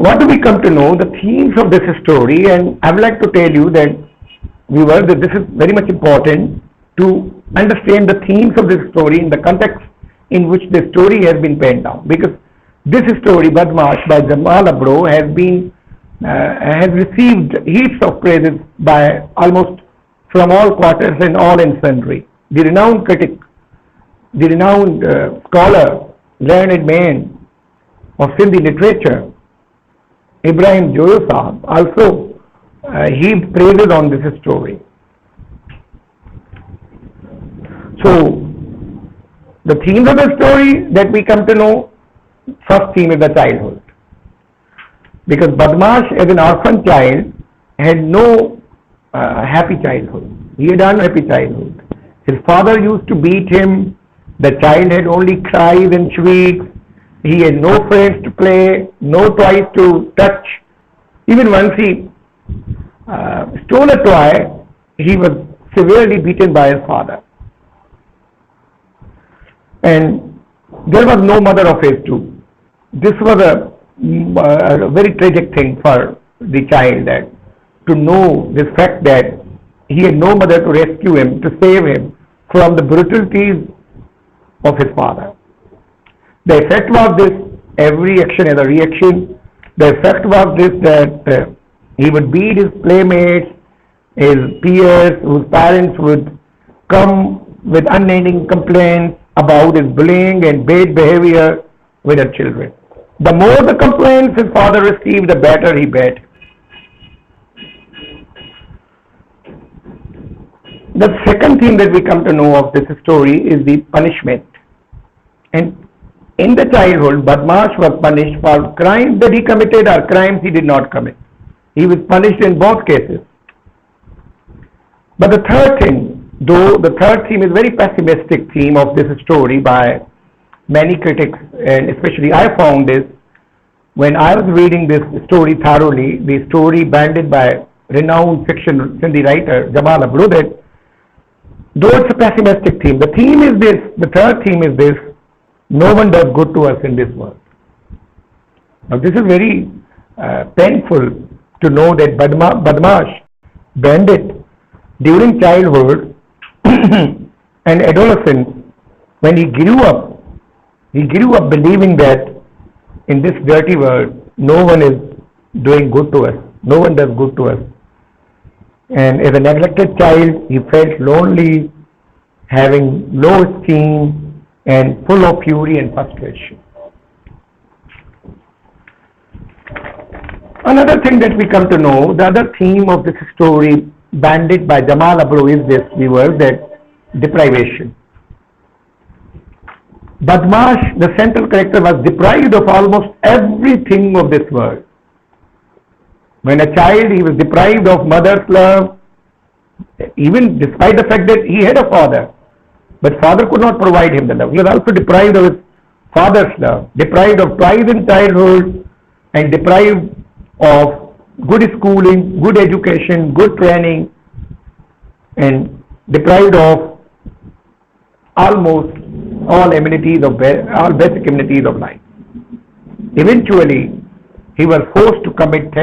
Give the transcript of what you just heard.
what do we come to know? The themes of this story, and I would like to tell you that viewers, that this is very much important to understand the themes of this story in the context in which the story has been penned down. Because this story, Badmash by Jamal Abro, has received heaps of praises by almost from all quarters and all and sundry. The renowned critic, the renowned scholar, learned man of Sindhi literature, Ibrahim Joyo Sahab, also heaped praises on this story. So, the themes of the story that we come to know, first theme is the childhood. Because Badmash as an orphan child had no happy childhood. He had unhappy childhood. His father used to beat him. The child had only cries and shrieks. He had no friends to play, no toys to touch. Even once he stole a toy, he was severely beaten by his father. And there was no mother of his too. This was a very tragic thing for the child, that to know this fact that he had no mother to rescue him, to save him from the brutalities of his father. The effect was this: every action has a reaction. The effect was this, that he would beat his playmates, his peers, whose parents would come with unending complaints about his bullying and bad behavior with their children. The more the complaints his father received, the better he bet. The second thing that we come to know of this story is the punishment. And in the childhood, Badmash was punished for crimes that he committed or crimes he did not commit. He was punished in both cases. But the third thing, though the third theme is a very pessimistic theme of this story by many critics, and especially I found this when I was reading this story thoroughly, the story banded by renowned fiction Sindhi writer Jamal Abro, that though it's a pessimistic theme, the theme is this, the third theme is this: no one does good to us in this world. Now this is very painful to know that Badmash, bandit, during childhood and adolescence, when he grew up believing that in this dirty world, no one is doing good to us, no one does good to us. And as a neglected child, he felt lonely, having low esteem, and full of fury and frustration. Another thing that we come to know, the other theme of this story banded by Jamal Abro is this, viewers, that deprivation. Badmash, the central character, was deprived of almost everything of this world. When a child, he was deprived of mother's love, even despite the fact that he had a father. But father could not provide him the love. He was also deprived of his father's love, deprived of toys in childhood, and deprived of good schooling, good education, good training, and deprived of almost all amenities of all basic amenities of life. Eventually, he was forced to commit